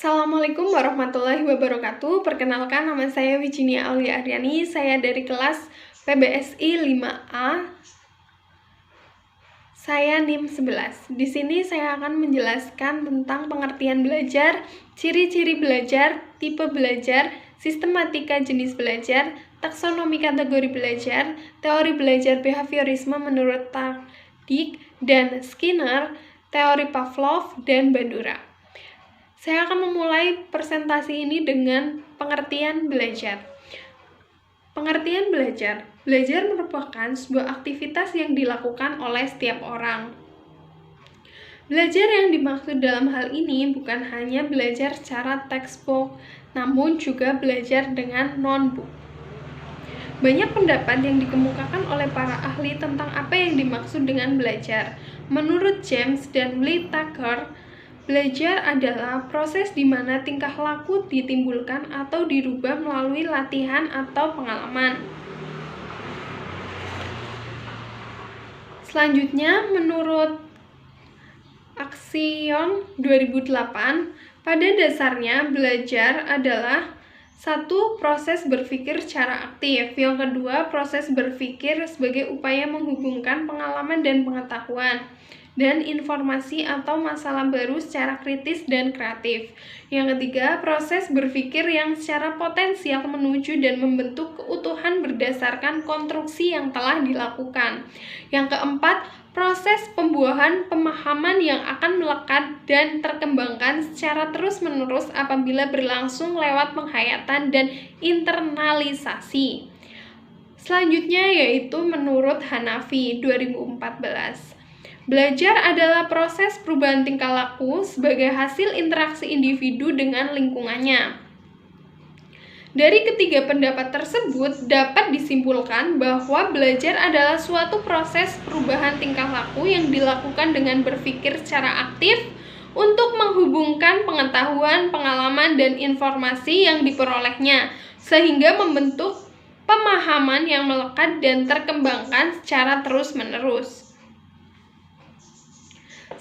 Assalamualaikum warahmatullahi wabarakatuh. Perkenalkan, nama saya Wijinia Aulia Aryani. Saya dari kelas PBSI 5A. Saya NIM 11. Di sini saya akan menjelaskan tentang pengertian belajar, ciri-ciri belajar, tipe belajar, sistematika jenis belajar, taksonomi kategori belajar, teori belajar behaviorisme menurut Tardik dan Skinner, teori Pavlov, dan Bandura. Saya akan memulai presentasi ini dengan pengertian belajar. Pengertian belajar. Belajar merupakan sebuah aktivitas yang dilakukan oleh setiap orang. Belajar yang dimaksud dalam hal ini bukan hanya belajar secara textbook, namun juga belajar dengan non-book. Banyak pendapat yang dikemukakan oleh para ahli tentang apa yang dimaksud dengan belajar. Menurut James dan Lee Tucker, belajar adalah proses di mana tingkah laku ditimbulkan atau dirubah melalui latihan atau pengalaman. Selanjutnya, menurut Axion 2008, pada dasarnya belajar adalah satu, proses berpikir secara aktif. Yang kedua, proses berpikir sebagai upaya menghubungkan pengalaman dan pengetahuan dan informasi atau masalah baru secara kritis dan kreatif. Yang ketiga, proses berpikir yang secara potensial menuju dan membentuk keutuhan berdasarkan konstruksi yang telah dilakukan. Yang keempat, proses pembuahan pemahaman yang akan melekat dan terkembangkan secara terus-menerus apabila berlangsung lewat penghayatan dan internalisasi. Selanjutnya yaitu menurut Hanafi 2014. Belajar adalah proses perubahan tingkah laku sebagai hasil interaksi individu dengan lingkungannya. Dari ketiga pendapat tersebut, dapat disimpulkan bahwa belajar adalah suatu proses perubahan tingkah laku yang dilakukan dengan berpikir secara aktif untuk menghubungkan pengetahuan, pengalaman, dan informasi yang diperolehnya, sehingga membentuk pemahaman yang melekat dan terkembangkan secara terus-menerus.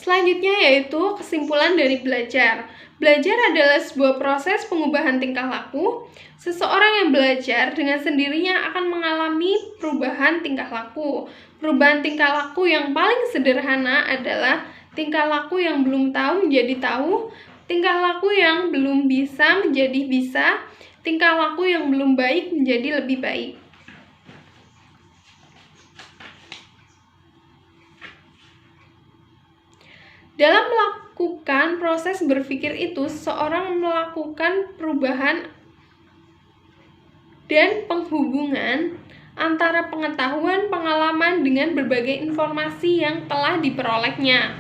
Selanjutnya yaitu kesimpulan dari belajar. Belajar adalah sebuah proses pengubahan tingkah laku. Seseorang yang belajar dengan sendirinya akan mengalami perubahan tingkah laku. Perubahan tingkah laku yang paling sederhana adalah tingkah laku yang belum tahu menjadi tahu, tingkah laku yang belum bisa menjadi bisa, tingkah laku yang belum baik menjadi lebih baik. Dalam melakukan proses berpikir itu, seseorang melakukan perubahan dan penghubungan antara pengetahuan, pengalaman dengan berbagai informasi yang telah diperolehnya.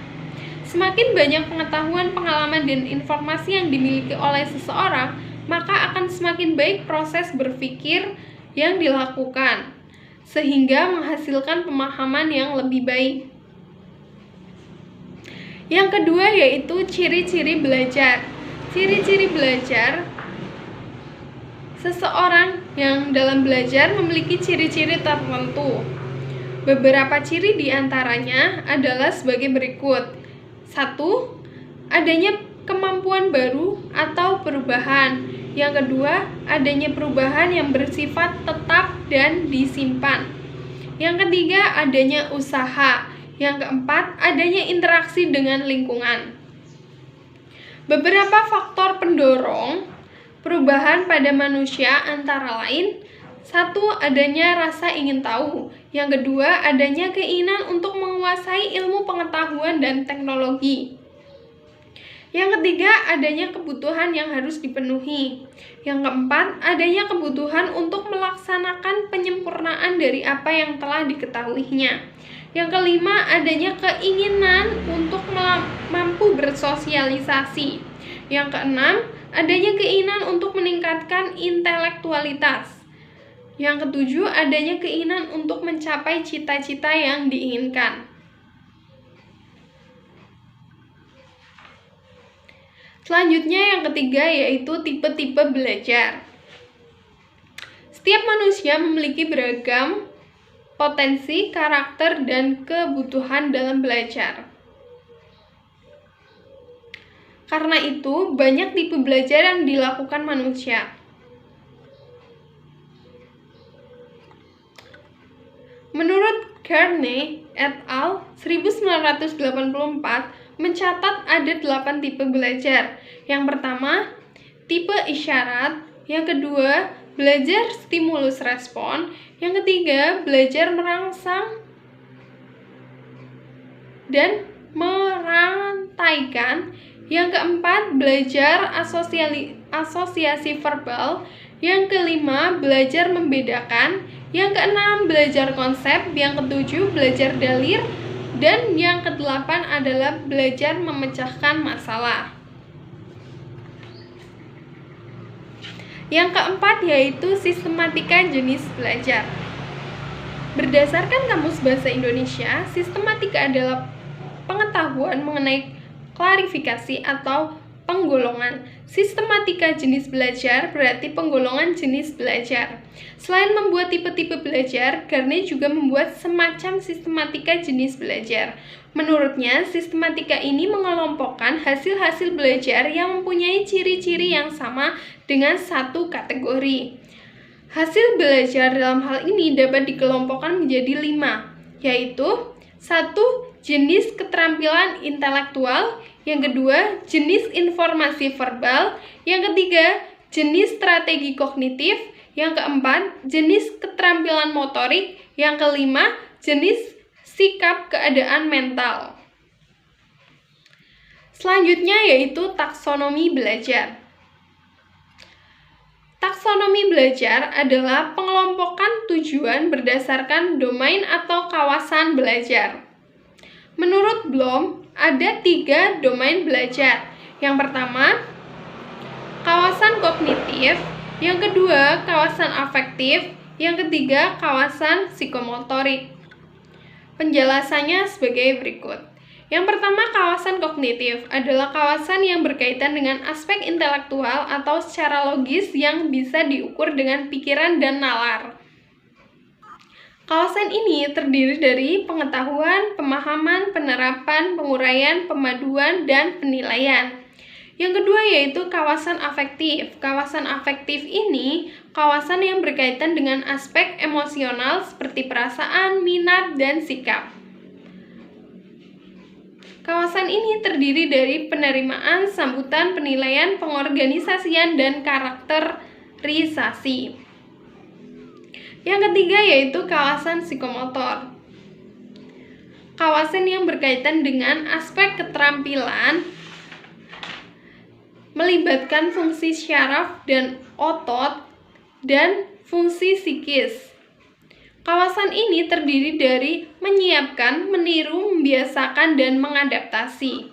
Semakin banyak pengetahuan, pengalaman, dan informasi yang dimiliki oleh seseorang, maka akan semakin baik proses berpikir yang dilakukan, sehingga menghasilkan pemahaman yang lebih baik. Yang kedua yaitu ciri-ciri belajar. Ciri-ciri belajar, seseorang yang dalam belajar memiliki ciri-ciri tertentu. Beberapa ciri diantaranya adalah sebagai berikut. 1. Adanya kemampuan baru atau perubahan. Yang kedua, adanya perubahan yang bersifat tetap dan disimpan. Yang ketiga, adanya usaha. Yang keempat, adanya interaksi dengan lingkungan. Beberapa faktor pendorong perubahan pada manusia antara lain: 1. Adanya rasa ingin tahu. Yang kedua, adanya keinginan untuk menguasai ilmu pengetahuan dan teknologi. Yang ketiga, adanya kebutuhan yang harus dipenuhi. Yang keempat, adanya kebutuhan untuk melaksanakan penyempurnaan dari apa yang telah diketahuinya. Yang kelima, adanya keinginan untuk mampu bersosialisasi. Yang keenam, adanya keinginan untuk meningkatkan intelektualitas. Yang ketujuh, adanya keinginan untuk mencapai cita-cita yang diinginkan. Selanjutnya yang ketiga yaitu tipe-tipe belajar. Setiap manusia memiliki beragam potensi, karakter, dan kebutuhan dalam belajar. Karena itu, banyak tipe belajar yang dilakukan manusia. Menurut Kearney et al. 1984 mencatat ada 8 tipe belajar. Yang pertama, tipe isyarat. Yang kedua, belajar stimulus respon. Yang ketiga, belajar merangsang dan merantaikan. Yang keempat, belajar asosiasi verbal. Yang kelima, belajar membedakan. Yang keenam, belajar konsep. Yang ketujuh, belajar dalil. Dan yang kedelapan adalah belajar memecahkan masalah. Yang keempat yaitu sistematika jenis belajar. Berdasarkan Kamus Bahasa Indonesia, sistematika adalah pengetahuan mengenai klarifikasi atau penggolongan. Sistematika jenis belajar berarti penggolongan jenis belajar. Selain membuat tipe-tipe belajar, Kearney juga membuat semacam sistematika jenis belajar. Menurutnya, sistematika ini mengelompokkan hasil-hasil belajar yang mempunyai ciri-ciri yang sama dengan satu kategori. Hasil belajar dalam hal ini dapat dikelompokkan menjadi 5, yaitu 1. Jenis keterampilan intelektual. Yang kedua, jenis informasi verbal. Yang ketiga, jenis strategi kognitif. Yang keempat, jenis keterampilan motorik. Yang kelima, jenis sikap keadaan mental. Selanjutnya yaitu taksonomi belajar. Taksonomi belajar adalah pengelompokan tujuan berdasarkan domain atau kawasan belajar. Menurut Bloom, ada 3 domain belajar. Yang pertama, kawasan kognitif. Yang kedua, kawasan afektif. Yang ketiga, kawasan psikomotorik. Penjelasannya sebagai berikut. Yang pertama, kawasan kognitif adalah kawasan yang berkaitan dengan aspek intelektual atau secara logis yang bisa diukur dengan pikiran dan nalar. Kawasan ini terdiri dari pengetahuan, pemahaman, penerapan, penguraian, pemaduan, dan penilaian. Yang kedua yaitu kawasan afektif. Kawasan afektif ini kawasan yang berkaitan dengan aspek emosional seperti perasaan, minat, dan sikap. Kawasan ini terdiri dari penerimaan, sambutan, penilaian, pengorganisasian, dan karakterisasi. Yang ketiga yaitu kawasan psikomotor. Kawasan yang berkaitan dengan aspek keterampilan melibatkan fungsi syaraf dan otot dan fungsi psikis. Kawasan ini terdiri dari menyiapkan, meniru, membiasakan, dan mengadaptasi.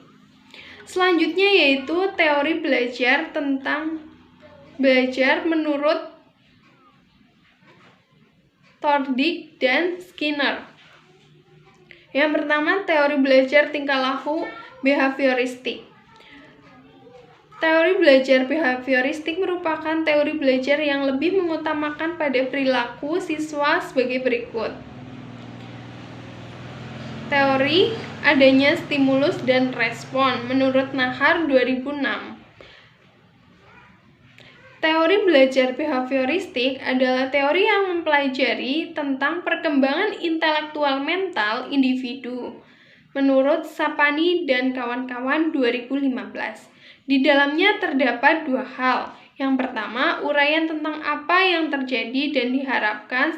Selanjutnya yaitu teori belajar tentang belajar menurut Thorndike dan Skinner. Yang pertama, teori belajar tingkah laku behavioristik. Teori belajar behavioristik merupakan teori belajar yang lebih mengutamakan pada perilaku siswa sebagai berikut. Teori adanya stimulus dan respon menurut Nahar 2006. Teori belajar behavioristik adalah teori yang mempelajari tentang perkembangan intelektual mental individu. Menurut Sapani dan kawan-kawan 2015. Di dalamnya terdapat 2 hal. Yang pertama, uraian tentang apa yang terjadi dan diharapkan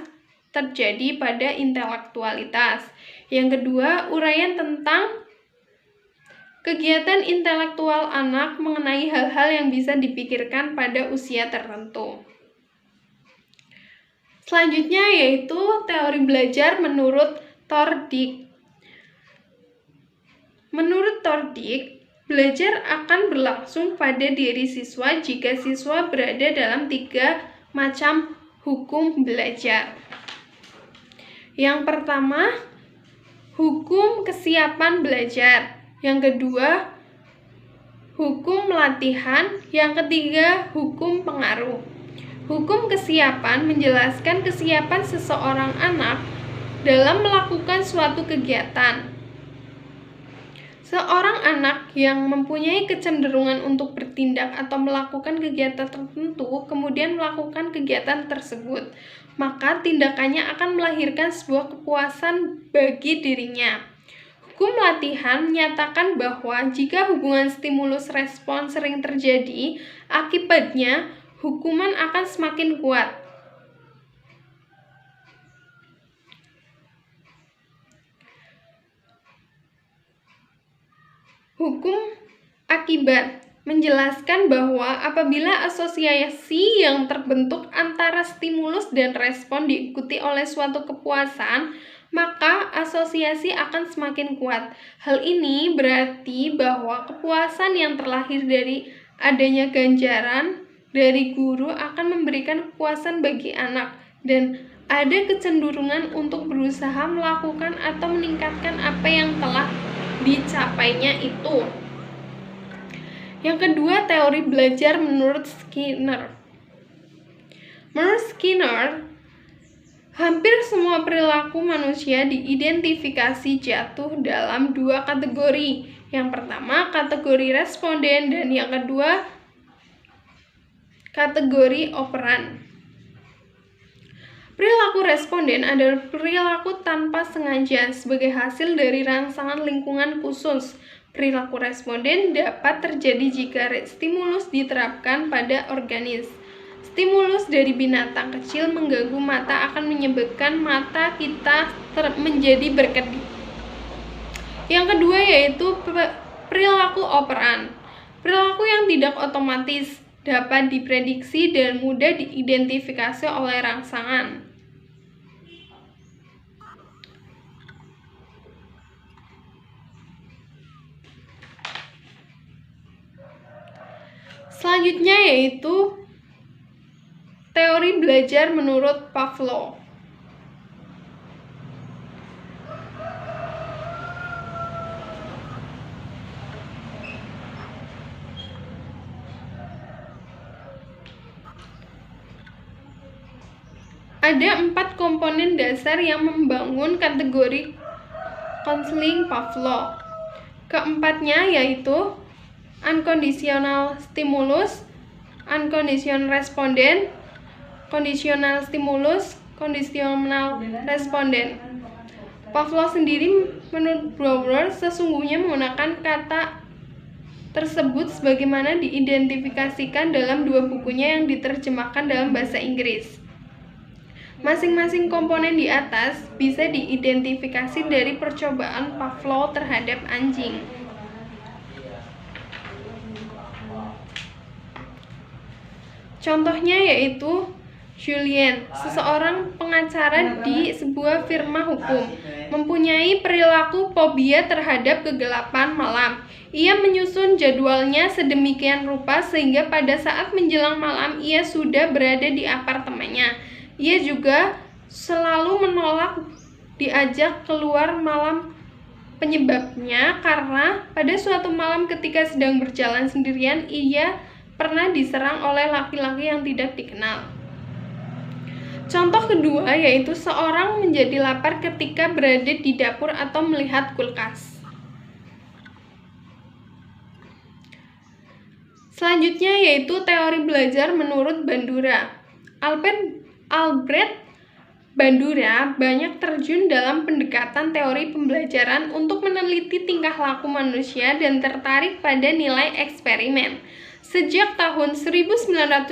terjadi pada intelektualitas. Yang kedua, uraian tentang kegiatan intelektual anak mengenai hal-hal yang bisa dipikirkan pada usia tertentu. Selanjutnya yaitu teori belajar menurut Thorndike. Menurut Thorndike, belajar akan berlangsung pada diri siswa jika siswa berada dalam 3 macam hukum belajar. Yang pertama, hukum kesiapan belajar. Yang kedua, hukum latihan. Yang ketiga, hukum pengaruh. Hukum kesiapan menjelaskan kesiapan seseorang anak dalam melakukan suatu kegiatan. Seorang anak yang mempunyai kecenderungan untuk bertindak atau melakukan kegiatan tertentu, kemudian melakukan kegiatan tersebut, maka tindakannya akan melahirkan sebuah kepuasan bagi dirinya. Hukum latihan menyatakan bahwa jika hubungan stimulus-respon sering terjadi, akibatnya hukuman akan semakin kuat. Hukum akibat menjelaskan bahwa apabila asosiasi yang terbentuk antara stimulus dan respon diikuti oleh suatu kepuasan, maka asosiasi akan semakin kuat. Hal ini berarti bahwa kepuasan yang terlahir dari adanya ganjaran dari guru akan memberikan kepuasan bagi anak, dan ada kecenderungan untuk berusaha melakukan atau meningkatkan apa yang telah dicapainya itu. Yang kedua, teori belajar menurut Skinner. Menurut Skinner, hampir semua perilaku manusia diidentifikasi jatuh dalam dua kategori. Yang pertama, kategori responden, dan yang kedua, kategori operan. Perilaku responden adalah perilaku tanpa sengaja sebagai hasil dari rangsangan lingkungan khusus. Perilaku responden dapat terjadi jika stimulus diterapkan pada organisme. Stimulus dari binatang kecil mengganggu mata akan menyebabkan mata kita menjadi berkedip. Yang kedua yaitu perilaku operan. Perilaku yang tidak otomatis dapat diprediksi dan mudah diidentifikasi oleh rangsangan. Selanjutnya yaitu teori belajar menurut Pavlov. Ada 4 komponen dasar yang membangun kategori konseling Pavlov. Keempatnya yaitu unconditional stimulus, unconditional responden, conditional stimulus, conditional responden. Pavlov sendiri menurut Brouwer sesungguhnya menggunakan kata tersebut sebagaimana diidentifikasikan dalam 2 bukunya yang diterjemahkan dalam bahasa Inggris. Masing-masing komponen di atas bisa diidentifikasi dari percobaan Pavlov terhadap anjing. Contohnya yaitu Julien, seseorang pengacara di sebuah firma hukum, mempunyai perilaku fobia terhadap kegelapan malam. Ia menyusun jadwalnya sedemikian rupa sehingga pada saat menjelang malam ia sudah berada di apartemennya. Ia juga selalu menolak diajak keluar malam. Penyebabnya karena pada suatu malam ketika sedang berjalan sendirian, ia pernah diserang oleh laki-laki yang tidak dikenal. Contoh kedua yaitu seorang menjadi lapar ketika berada di dapur atau melihat kulkas. Selanjutnya yaitu teori belajar menurut Bandura. Albert Bandura banyak terjun dalam pendekatan teori pembelajaran untuk meneliti tingkah laku manusia dan tertarik pada nilai eksperimen. Sejak tahun 1986,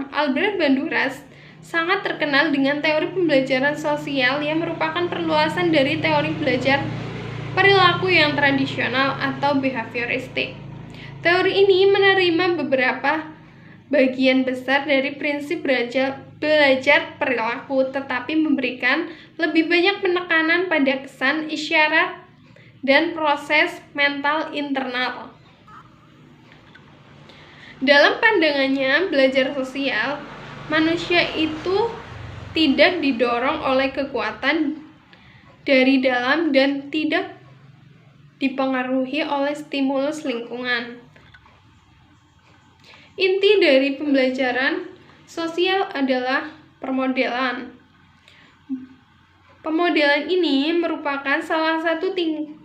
Albert Bandura sangat terkenal dengan teori pembelajaran sosial yang merupakan perluasan dari teori belajar perilaku yang tradisional atau behavioristik. Teori ini menerima beberapa bagian besar dari prinsip belajar perilaku, tetapi memberikan lebih banyak penekanan pada kesan, isyarat, dan proses mental internal. Dalam pandangannya, belajar sosial, manusia itu tidak didorong oleh kekuatan dari dalam dan tidak dipengaruhi oleh stimulus lingkungan. Inti dari pembelajaran sosial adalah pemodelan. Pemodelan ini merupakan salah satu tingkat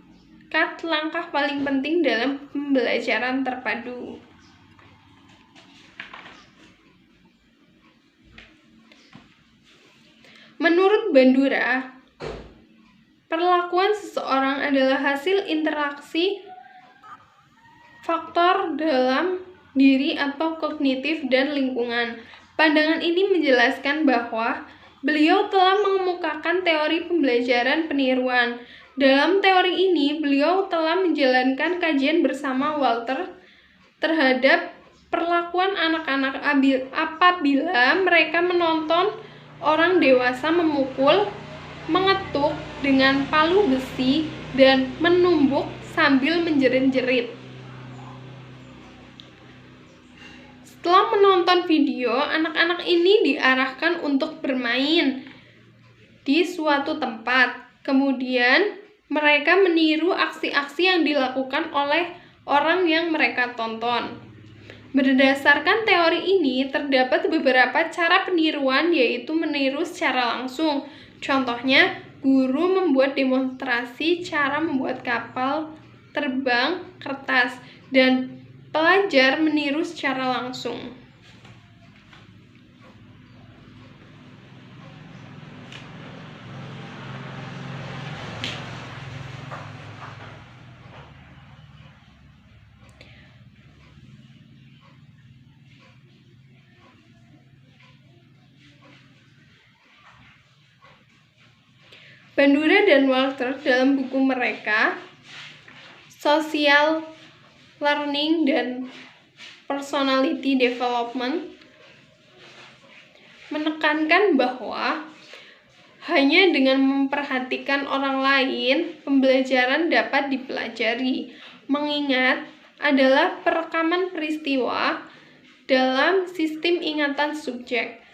mengikat langkah paling penting dalam pembelajaran terpadu. Menurut Bandura, perlakuan seseorang adalah hasil interaksi faktor dalam diri atau kognitif dan lingkungan. Pandangan ini menjelaskan bahwa beliau telah mengemukakan teori pembelajaran peniruan. Dalam teori ini, beliau telah menjalankan kajian bersama Walter terhadap perlakuan anak-anak apabila mereka menonton orang dewasa memukul, mengetuk dengan palu besi, dan menumbuk sambil menjerit-jerit. Setelah menonton video, anak-anak ini diarahkan untuk bermain di suatu tempat. Kemudian, mereka meniru aksi-aksi yang dilakukan oleh orang yang mereka tonton. Berdasarkan teori ini, terdapat beberapa cara peniruan, yaitu meniru secara langsung. Contohnya, guru membuat demonstrasi cara membuat kapal terbang kertas, dan pelajar meniru secara langsung. Bandura dan Walter dalam buku mereka Social Learning dan Personality Development menekankan bahwa hanya dengan memperhatikan orang lain, pembelajaran dapat dipelajari. Mengingat adalah perekaman peristiwa dalam sistem ingatan subjek.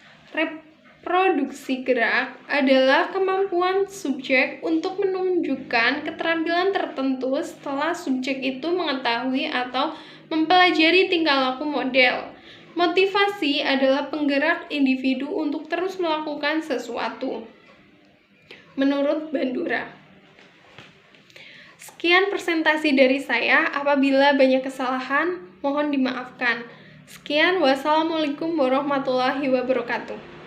Reproduksi gerak adalah kemampuan subjek untuk menunjukkan keterampilan tertentu setelah subjek itu mengetahui atau mempelajari tingkah laku model. Motivasi adalah penggerak individu untuk terus melakukan sesuatu. Menurut Bandura. Sekian presentasi dari saya. Apabila banyak kesalahan, mohon dimaafkan. Sekian, wassalamualaikum warahmatullahi wabarakatuh.